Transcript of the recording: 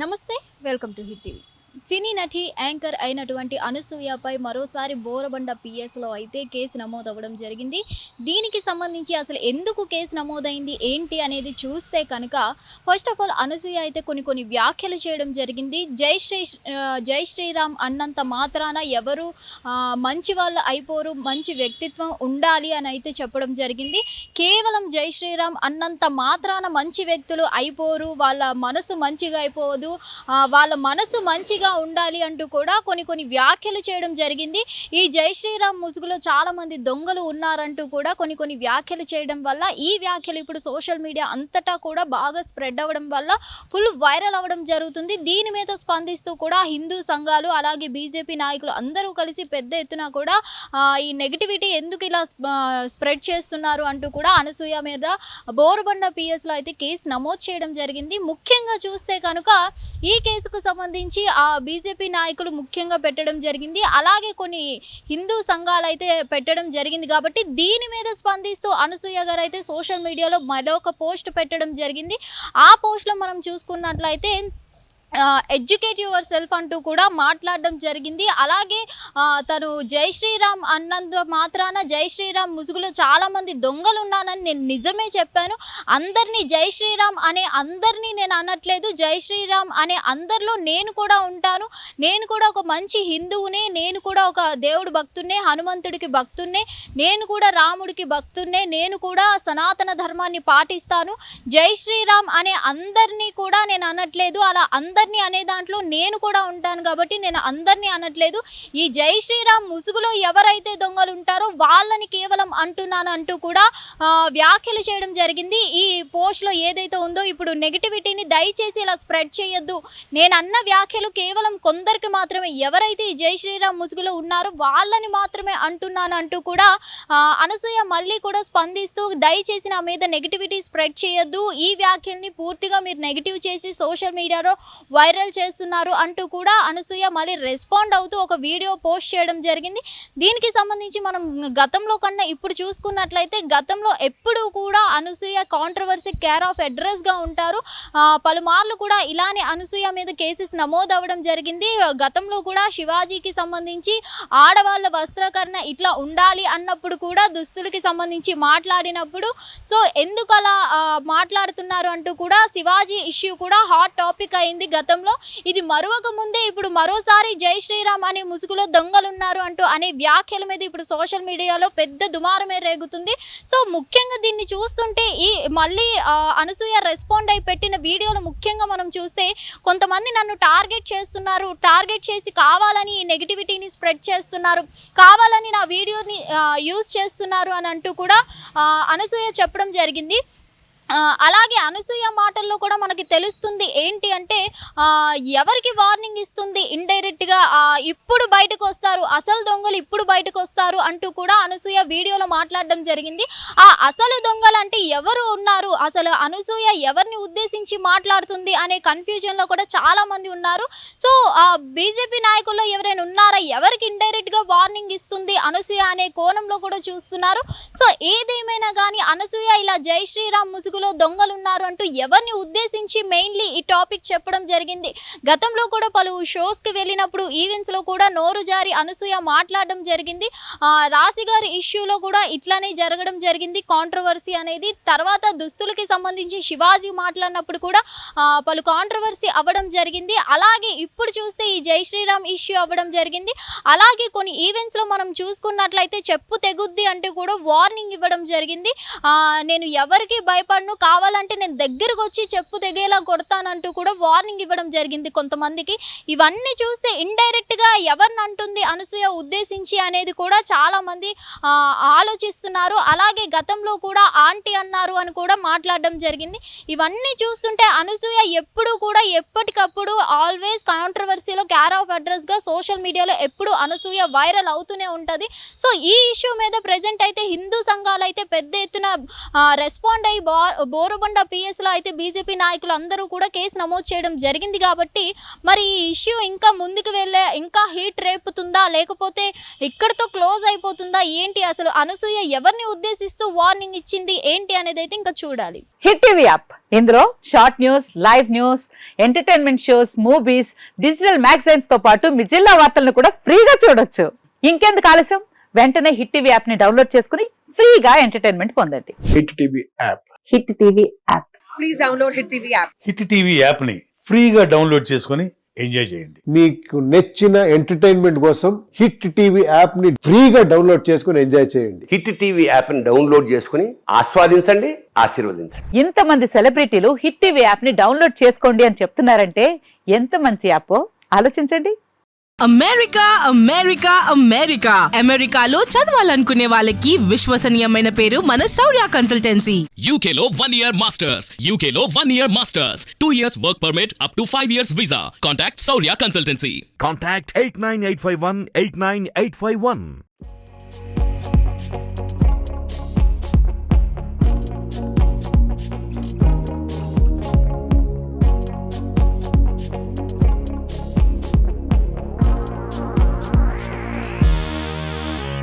నమస్తే. Welcome to hit TV. Cine నటి, anchor అయినటువంటి అనసూయపై మరోసారి బోరబండ పిఎస్‌లో అయితే కేసు నమోదవ్వడం జరిగింది. దీనికి సంబంధించి అసలు ఎందుకు కేసు నమోదైంది, ఏంటి అనేది చూస్తే కనుక ఫస్ట్ ఆఫ్ ఆల్ అనసూయ అయితే కొన్ని వ్యాఖ్యలు చేయడం జరిగింది. జై శ్రీరామ్ అన్నంత మాత్రాన ఎవరు మంచి వాళ్ళు అయిపోరు, మంచి వ్యక్తిత్వం ఉండాలి అని అయితే చెప్పడం జరిగింది. కేవలం జై శ్రీరామ్ అన్నంత మాత్రాన మంచి వ్యక్తులు అయిపోరు, వాళ్ళ మనసు మంచిగా అయిపోదు, వాళ్ళ మనసు మంచిగా ఉండాలి అంటూ కూడా కొన్ని వ్యాఖ్యలు చేయడం జరిగింది. ఈ జై శ్రీరామ్ ముసుగులో చాలామంది దొంగలు ఉన్నారంటూ కూడా కొన్ని వ్యాఖ్యలు చేయడం వల్ల ఈ వ్యాఖ్యలు ఇప్పుడు సోషల్ మీడియా అంతటా కూడా బాగా స్ప్రెడ్ అవ్వడం వల్ల ఫుల్ వైరల్ అవ్వడం జరుగుతుంది. దీని మీద స్పందిస్తూ కూడా హిందూ సంఘాలు అలాగే బీజేపీ నాయకులు అందరూ కలిసి పెద్ద ఎత్తున కూడా ఈ నెగిటివిటీ ఎందుకు ఇలా స్ప్రెడ్ చేస్తున్నారు అంటూ కూడా అనసూయ మీద బోరుబండ పిఎస్‌లో అయితే కేసు నమోదు చేయడం జరిగింది. ముఖ్యంగా చూస్తే కనుక ఈ కేసుకు సంబంధించి బీజేపీ నాయకులు ముఖ్యంగా పెట్టడం జరిగింది. అలాగే కొన్ని హిందూ సంఘాలు అయితే పెట్టడం జరిగింది. కాబట్టి దీని మీద స్పందిస్తూ అనసూయ గారు అయితే సోషల్ మీడియాలో మరొక పోస్ట్ పెట్టడం జరిగింది. ఆ పోస్ట్‌లో మనం చూసుకున్నట్లయితే ఎడ్యుకేట్ యువర్ సెల్ఫ్ అంటూ కూడా మాట్లాడడం జరిగింది. అలాగే తను జై శ్రీరామ్ అన్నంత మాత్రాన జై శ్రీరామ్ ముసుగులో చాలామంది దొంగలు ఉన్నానని నేను నిజమే చెప్పాను. అందరినీ జై శ్రీరామ్ అనే అందరినీ నేను అనట్లేదు. జై శ్రీరామ్ అనే అందరిలో నేను కూడా ఉంటాను. నేను కూడా ఒక మంచి హిందువునే, నేను కూడా ఒక దేవుడు భక్తున్నే, హనుమంతుడికి భక్తున్నే, నేను కూడా రాముడికి భక్తున్నే, నేను కూడా సనాతన ధర్మాన్ని పాటిస్తాను. జై శ్రీరామ్ అనే అందరినీ కూడా నేను అనట్లేదు. అలా అందరినీ అనే దాంట్లో నేను కూడా ఉంటాను కాబట్టి నేను అందరినీ అనట్లేదు. ఈ జై శ్రీరామ్ ముసుగులో ఎవరైతే దొంగలు ఉంటారో వాళ్ళని కేవలం అంటున్నాను అంటూ కూడా వ్యాఖ్యలు చేయడం జరిగింది. ఈ పోస్ట్లో ఏదైతే ఉందో ఇప్పుడు నెగిటివిటీని దయచేసి ఇలా స్ప్రెడ్ చేయొద్దు. నేను అన్న వ్యాఖ్యలు కేవలం కొందరికి మాత్రమే, ఎవరైతే ఈ జై శ్రీరామ్ ముసుగులో ఉన్నారో వాళ్ళని మాత్రమే అంటున్నాను అంటూ కూడా అనసూయ మళ్ళీ కూడా స్పందిస్తూ దయచేసి నా మీద నెగిటివిటీ స్ప్రెడ్ చేయొద్దు. ఈ వ్యాఖ్యల్ని పూర్తిగా మీరు నెగిటివ్ చేసి సోషల్ మీడియాలో వైరల్ చేస్తున్నారు అంటూ కూడా అనసూయ మళ్ళీ రెస్పాండ్ అవుతూ ఒక వీడియో పోస్ట్ చేయడం జరిగింది. దీనికి సంబంధించి మనం గతంలో కన్నా ఇప్పుడు చూసుకున్నట్లయితే గతంలో ఎప్పుడూ కూడా అనసూయ కాంట్రవర్సీ కేర్ ఆఫ్ అడ్రస్గా ఉంటారు. పలుమార్లు కూడా ఇలానే అనసూయ మీద కేసెస్ నమోదు అవ్వడం జరిగింది. గతంలో కూడా శివాజీకి సంబంధించి ఆడవాళ్ళ వస్త్రకరణ ఇట్లా ఉండాలి అన్నప్పుడు కూడా దుస్తులకి సంబంధించి మాట్లాడినప్పుడు సో ఎందుకు అలా మాట్లాడుతున్నారు అంటూ కూడా శివాజీ ఇష్యూ కూడా హాట్ టాపిక్ అయింది గతంలో. ఇది మరొక ముందే ఇప్పుడు మరోసారి జై శ్రీరామ్ అనే ముసుగులో దొంగలున్నారు అంటూ అనే వ్యాఖ్యల మీద ఇప్పుడు సోషల్ మీడియాలో పెద్ద దుమారమే రేగుతుంది. సో ముఖ్యంగా దీన్ని చూస్తుంటే ఈ మళ్ళీ అనసూయ రెస్పాండ్ అయి పెట్టిన వీడియోలు ముఖ్యంగా మనం చూస్తే కొంతమంది నన్ను టార్గెట్ చేస్తున్నారు, టార్గెట్ చేసి కావాలని ఈ నెగిటివిటీని స్ప్రెడ్ చేస్తున్నారు, కావాలని నా వీడియోని యూజ్ చేస్తున్నారు అని అంటూ కూడా అనసూయ చెప్పడం జరిగింది. అలాగే అనసూయ మాటల్లో కూడా మనకి తెలుస్తుంది ఏంటి అంటే ఎవరికి వార్నింగ్ ఇస్తుంది ఇండైరెక్ట్గా, ఇప్పుడు బయటకు వస్తారు అసలు దొంగలు, ఇప్పుడు బయటకు వస్తారు అంటూ కూడా అనసూయ వీడియోలో మాట్లాడడం జరిగింది. ఆ అసలు దొంగలు అంటే ఎవరు ఉన్నారు, అసలు అనసూయ ఎవరిని ఉద్దేశించి మాట్లాడుతుంది అనే కన్ఫ్యూజన్లో కూడా చాలామంది ఉన్నారు. సో బీజేపీ నాయకుల్లో ఎవరైనా ఉన్నారా, ఎవరికి ఇండైరెక్ట్గా వార్నింగ్ ఇస్తుంది అనసూయ అనే కోణంలో కూడా చూస్తున్నారు. సో ఏదేమైనా కానీ అనసూయ ఇలా జై శ్రీరామ్ ముసుగులో దొంగలు ఉన్నారు అంటూ ఎవరిని ఉద్దేశించి మెయిన్లీ ఈ టాపిక్ చెప్పడం జరిగింది. గతంలో కూడా పలు షోస్కి వెళ్ళినప్పుడు ఈవెంట్స్లో కూడా నోరు జారి అనసూయ మాట్లాడడం జరిగింది. రాశి గారి ఇష్యూలో కూడా ఇట్లానే జరగడం జరిగింది కాంట్రవర్సీ అనేది. తర్వాత దుస్తులకి సంబంధించి శివాజీ మాట్లాడినప్పుడు కూడా పలు కాంట్రవర్సీ అవ్వడం జరిగింది. అలాగే ఇప్పుడు చూస్తే ఈ జై శ్రీరామ్ ఇష్యూ అవ్వడం జరిగింది. అలాగే కొన్ని ఈవెంట్స్లో మనం చూసుకున్నట్లయితే చెప్పు తెగుద్ది అంటూ కూడా వార్నింగ్ ఇవ్వడం జరిగింది. నేను ఎవరికి భయపడను, కావాలంటే నేను దగ్గరకు వచ్చి చెప్పు తెగేలా కొడతానంటూ కూడా వార్నింగ్ ఇవ్వడం జరిగింది కొంతమందికి. ఇవన్నీ చూస్తే ఇండైరెక్ట్గా ఎవరిని అంటుంది అనసూయ ఉద్దేశించి అనేది కూడా చాలామంది ఆలోచిస్తున్నారు. అలాగే గతంలో కూడా ఆంటీ అన్నారు అని కూడా మాట్లాడడం జరిగింది. ఇవన్నీ చూస్తుంటే అనసూయ ఎప్పుడు కూడా ఎప్పటికప్పుడు ఆల్వేస్ కాంట్రవర్సీలో కేర్ ఆఫ్ అడ్రస్గా సోషల్ మీడియాలో ఎప్పుడు అనసూయ వైరల్ అవుతూనే ఉంటుంది. సో ఈ ఇష్యూ మీద ప్రజెంట్ అయితే హిందూ సంఘాలు అయితే పెద్ద ఎత్తున రెస్పాండ్ అయ్యి బోరబండ పిఎస్లో అయితే బీజేపీ నాయకులు అందరూ కూడా కేసు నమోదు చేయడం జరిగింది కాబట్టి మరి ఈ ఇష్యూ ఇంకా ముందుకు ఇంకా హీట్ రేపుతుందా లేకపోతే ఇక్కడతో క్లోజ్ అయిపోతుందా ఏంటి, అసలు అనసూయ ఎవరిని ఉద్దేశిస్తూ వార్నింగ్ ఇచ్చింది ఏంటి అనేది అయితే ఇంకా చూడాలి. హిట్ టీవీ యాప్ ఇందులో short news, live news, entertainment shows, movies, digital magazines తో పాటు మీ జిల్లా వార్తలను కూడా ఫ్రీగా చూడొచ్చు. ఇంకెందుకు ఆలస్యం, వెంటనే హిట్ టీవీ యాప్ ని డౌన్లోడ్ చేసుకుని ఫ్రీగా ఎంటర్టైన్మెంట్ పొందండి. Hit TV app. Hit TV app. Please download hit TV app. Hit TV app ని ఫ్రీగా డౌన్లోడ్ చేసుకొని ఎంజాయ్ చేయండి. మీకు నచ్చిన ఎంటర్టైన్మెంట్ కోసం హిట్ టీవీ యాప్ ని ఫ్రీగా డౌన్లోడ్ చేసుకుని ఎంజాయ్ చేయండి. హిట్ టీవీ యాప్ ని డౌన్లోడ్ చేసుకుని ఆస్వాదించండి, ఆశీర్వదించండి. ఇంతమంది సెలబ్రిటీలు హిట్ టీవీ యాప్ ని డౌన్లోడ్ చేసుకోండి అని చెప్తున్నారంటే ఎంత మంచి యాప్ ఆలోచించండి. అమెరికా అమెరికా అమెరికా అమెరికాలో చదవాలనుకునే వాళ్ళకి విశ్వసనీయమైన పేరు మన శౌర్య కన్సల్టెన్సీ. UK లో 1 year masters, UK లో 1 year masters, 2 years work permit up to 5 years visa. Contact Saurya Consultancy. Contact 89851 89851.